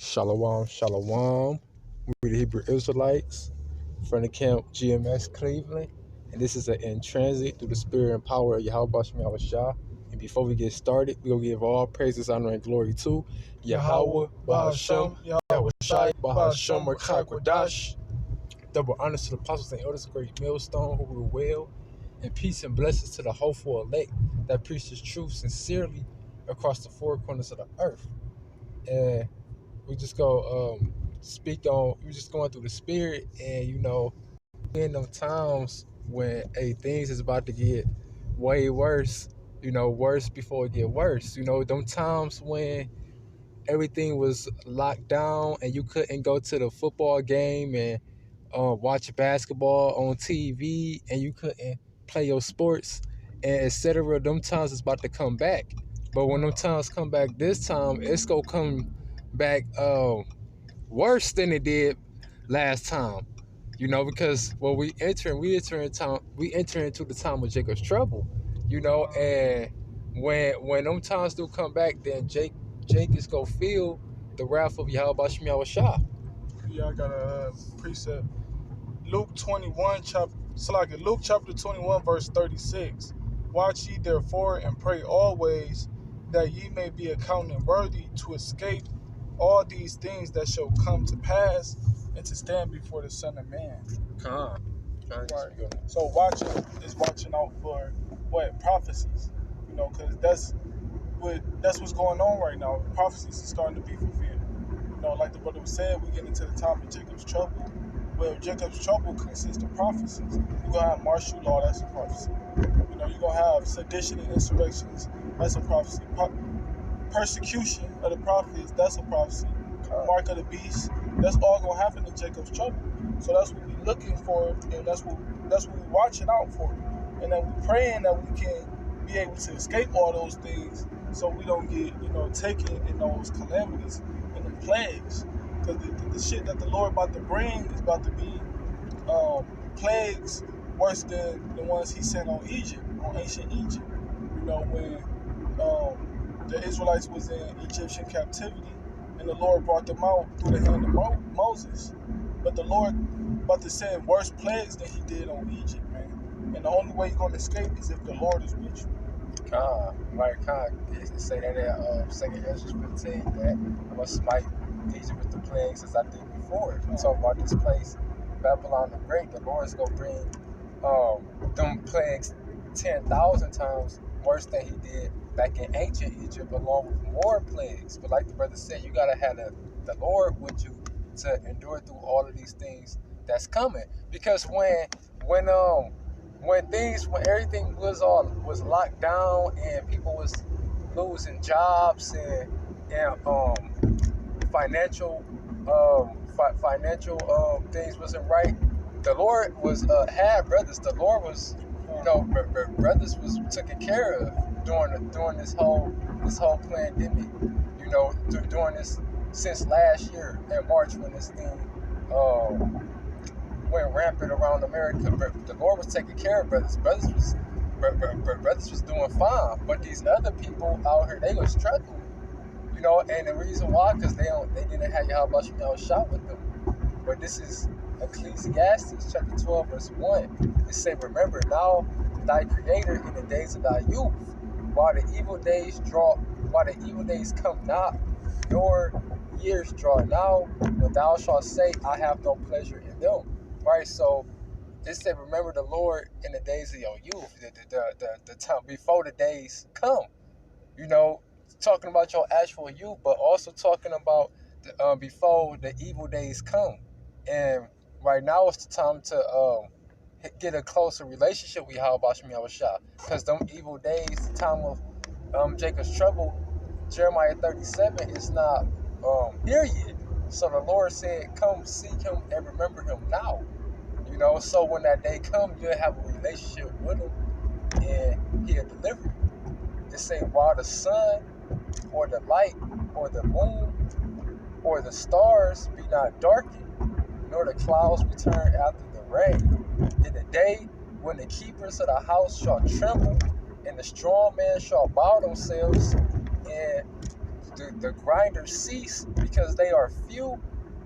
Shalom, shalom. We're the Hebrew Israelites from the camp GMS Cleveland. And this is an Intransit through the spirit and power of Yahweh Shema Shah. And before we get started, we'll give all praises, honor, and glory to Yahweh, Bahashem, Yahweh Shai, Bahashem, Merchai Kodash. Double honors to the apostles and elders, great millstone who rule well. And peace and blessings to the hopeful elect that preach this truth sincerely across the four corners of the earth. And we just go speak on, we're just going through the spirit, and in them times when things is about to get way worse, worse before it get worse. Them times when everything was locked down and you couldn't go to the football game and watch basketball on TV, and you couldn't play your sports and etc. Them times is about to come back. But when them times come back this time, it's gonna come back worse than it did last time. Because we enter into the time of Jacob's trouble. And when them times do come back, then Jake is gonna feel the wrath of Yahweh Shema Shah. Yeah, I got a precept. Luke chapter 21, verse 36. Watch ye therefore and pray always, that ye may be accounted worthy to escape all these things that shall come to pass, and to stand before the Son of Man. Right. So watching is watching out for prophecies, because that's what's going on right now. Prophecies are starting to be fulfilled. Like the brother was saying, we get into the time of Jacob's trouble. Well, Jacob's trouble consists of prophecies. You're going to have martial law, that's a prophecy. You're going to have sedition and insurrections, that's a prophecy. Persecution of the prophets, that's a prophecy. Mark of the beast, that's all going to happen in Jacob's trouble. So that's what we're looking for, and that's what we're watching out for. And then we're praying that we can be able to escape all those things, so we don't get, taken in those calamities and the plagues. Because the shit that the Lord about to bring is about to be plagues worse than the ones he sent on ancient Egypt. When the Israelites was in Egyptian captivity, and the Lord brought them out through the hand of Moses. But the Lord about to send worse plagues than he did on Egypt, man. And the only way you're going to escape is if the Lord is with you. It say that in 2nd Ezra 15 that I must smite Egypt with the plagues as I did before. We talk about this place, Babylon the Great. The Lord's going to bring them plagues 10,000 times worse than he did back in ancient Egypt, along with more plagues. But like the brother said, you got to have the Lord with you to endure through all of these things that's coming. Because when everything was locked down and people was losing jobs and financial things wasn't right, the Lord was had brothers. The Lord was brothers was taken care of during this whole pandemic. During this since last year in March, when this thing went rampant around America. The Lord was taking care of brothers. Brothers was doing fine, but these other people out here, they were struggling. And the reason why, because they didn't have Yahweh Shema Shah with them. But this is Ecclesiastes chapter 12 verse 1. It say, remember now thy Creator in the days of thy youth, while the evil days come not, your years draw now, when thou shalt say, I have no pleasure in them. Right? So it said, remember the Lord in the days of your youth, the time before the days come. Talking about your actual youth, but also talking about before the evil days come. And right now is the time to get a closer relationship with Yahweh Shema Shah, because them evil days, the time of Jacob's trouble, Jeremiah 37 is not here yet. So the Lord said, come seek him and remember him now. So when that day comes, you'll have a relationship with him and he'll deliver you. It say, while the sun or the light or the moon or the stars be not darkened, nor the clouds return after the rain, in the day when the keepers of the house shall tremble, and the strong men shall bow themselves, and the grinders cease because they are few,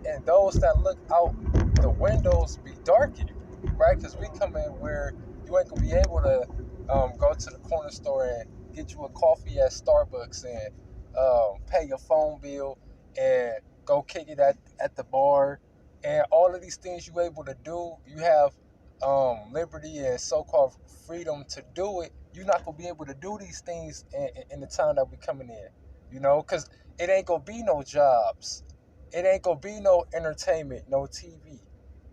and those that look out the windows be darkened, right? Because we come in where you ain't gonna be able to go to the corner store and get you a coffee at Starbucks and pay your phone bill and go kick it at the bar, and all of these things you able to do. You have liberty and so-called freedom to do it. You're not gonna be able to do these things in the time that we coming in, because it ain't gonna be no jobs, it ain't gonna be no entertainment, no TV.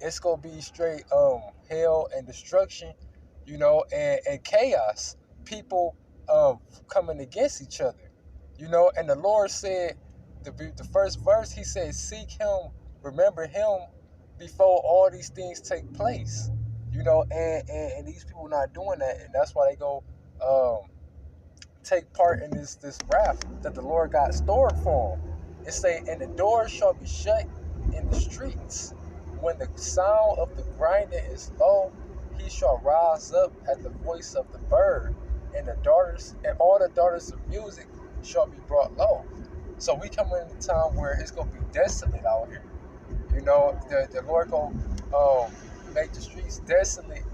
It's gonna be straight hell and destruction, and chaos. People coming against each other, And the Lord said, the first verse, He said, "Seek Him, remember Him, before all these things take place." And these people not doing that, and that's why they go take part in this wrath that the Lord got stored for them. It say, "And the doors shall be shut in the streets. When the sound of the grinding is low, he shall rise up at the voice of the bird, and all the daughters of music shall be brought low." So we come in a time where it's gonna be desolate out here. The Lord gonna make the streets desolate.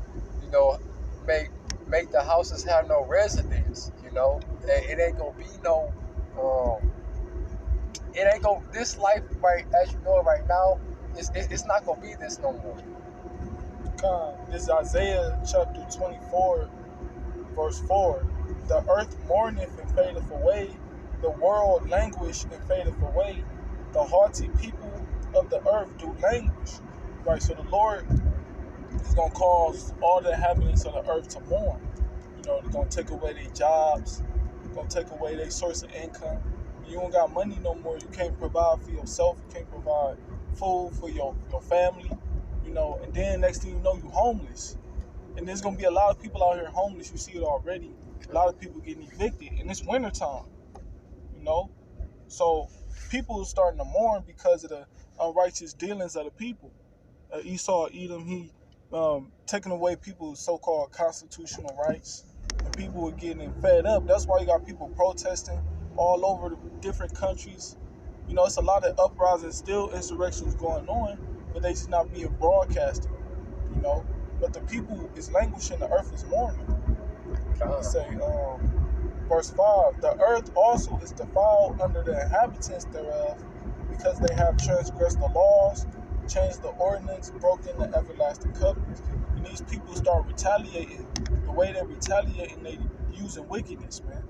You know, make make the houses have no residents. It ain't gonna be no. Um, it ain't gonna this life right as you know it right now. It's not gonna be this no more. This is Isaiah chapter 24, verse 4. The earth mourneth and fadeth away, the world languish and fadeth away, the haughty people of the earth do languish. Right, so the Lord is going to cause all the inhabitants of the earth to mourn. They're going to take away their jobs, going to take away their source of income. You don't got money no more. You can't provide for yourself. You can't provide food for your family. And then next thing you know, you homeless. And there's going to be a lot of people out here homeless. You see it already. A lot of people getting evicted. And it's wintertime, you know. So people are starting to mourn because of the unrighteous dealings of the people. Esau, Edom, he taking away people's so-called constitutional rights. And people were getting fed up. That's why you got people protesting all over the different countries. It's a lot of uprisings, still insurrections going on, but they just not being broadcasted, you know. But the people is languishing, the earth is mourning. It say, verse 5, the earth also is defiled under the inhabitants thereof, because they have transgressed the laws, changed the ordinance, broken the everlasting covenants. And these people start retaliating. The way they're retaliating, they using wickedness, man.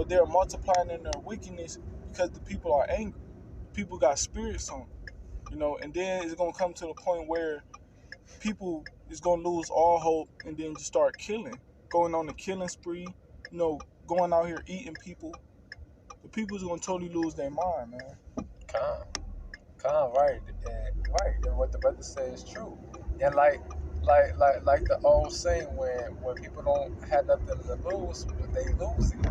They're multiplying in their wickedness because the people are angry. People got spirits on them, and then it's going to come to the point where people is going to lose all hope and then just start killing, going on the killing spree, going out here eating people. The people's going to totally lose their mind, man. Right, and right, and what the brother says is true, and like the old saying, when people don't have nothing to lose, they lose it.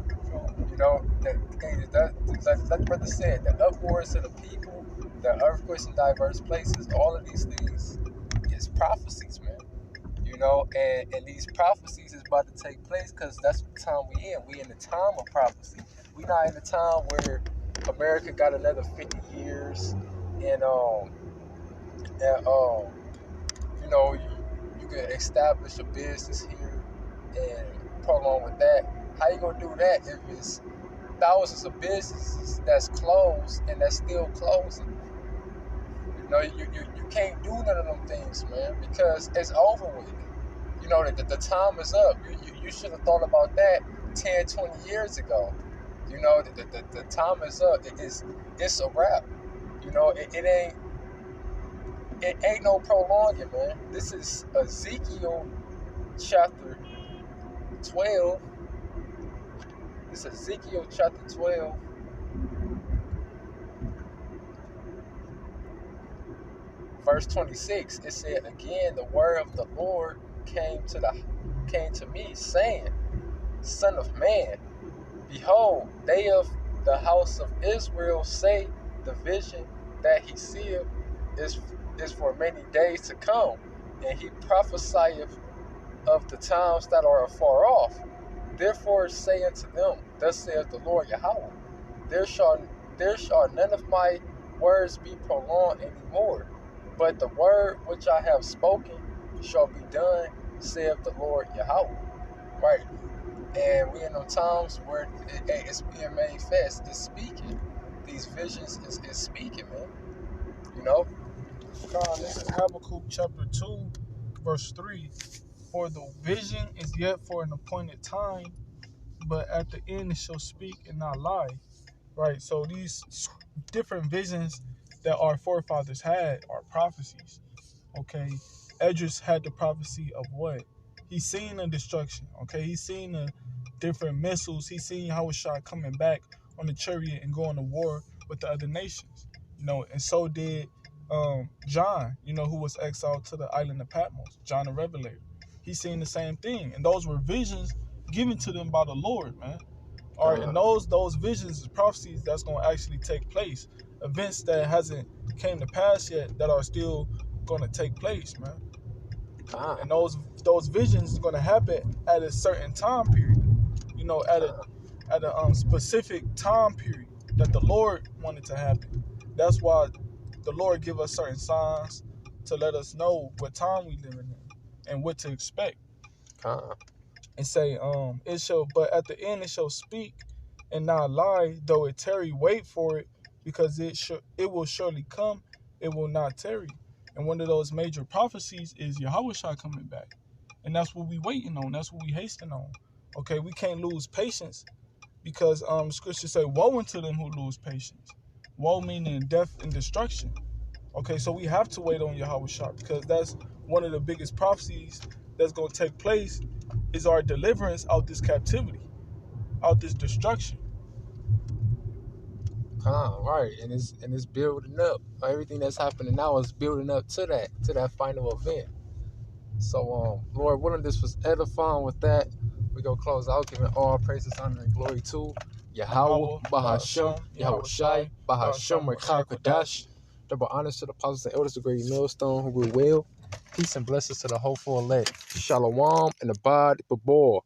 Like the brother said, the upwards of the people, the earthquakes in diverse places, all of these things is prophecies, man. And these prophecies is about to take place because that's the time we in. We in the time of prophecy. We not in the time where America got another 50 years and you can establish a business here and prolong with that. How you gonna do that if it's thousands of businesses that's closed and that's still closing? You can't do none of them things, man, because it's over with. The time is up. You should have thought about that 10, 20 years ago. The time is up. It's a wrap. It ain't no prolonging, man. This is Ezekiel chapter 12. It's Ezekiel chapter 12, verse 26. It said, "Again, the word of the Lord came to me, saying, Son of man, behold, they of the house of Israel say, the vision that he seeth is for many days to come, and he prophesieth of the times that are afar off. Therefore say unto them, Thus saith the Lord Yahweh, there shall none of my words be prolonged anymore, but the word which I have spoken shall be done, saith the Lord Yahweh. Right. And we in them times where it's being made fast. It's speaking. These visions is speaking, man. You know? God, this is Habakkuk chapter 2, verse 3. For the vision is yet for an appointed time, but at the end it shall speak and not lie. Right? So these different visions that our forefathers had are prophecies. Okay? Edris had the prophecy of what? He's seen the destruction. Okay? He's seen the different missiles. He's seen Yahushua coming back on the chariot and going to war with the other nations. And so did John, who was exiled to the island of Patmos, John the Revelator. He's seen the same thing. And those were visions given to them by the Lord, man. All right, and those visions and prophecies that's going to actually take place. Events that hasn't came to pass yet that are still going to take place, man. And those visions are going to happen at a certain time period. At a specific time period that the Lord wanted to happen. That's why the Lord give us certain signs to let us know what time we living in and what to expect. And say, but at the end it shall speak and not lie, though it tarry, wait for it, because it will surely come, it will not tarry. And one of those major prophecies is Yahushua coming back. And that's what we waiting on. That's what we hasten on. Okay, we can't lose patience because scripture say, woe unto them who lose patience. Woe meaning death and destruction. Okay, so we have to wait on Yahushua because that's one of the biggest prophecies that's going to take place is our deliverance out this captivity, out this destruction. Right, and it's building up. Everything that's happening now is building up to that final event. So, Lord willing, this was edifying. With that, we go close out, giving all praises, honor, and glory to Yahweh, Bahashem, Yahweh Shai, Bahashem, Rekha Kadash. Double honors to the apostles and elders, the great millstone who rule well. Peace and blessings to the hopeful elect. Shalom and abad babor.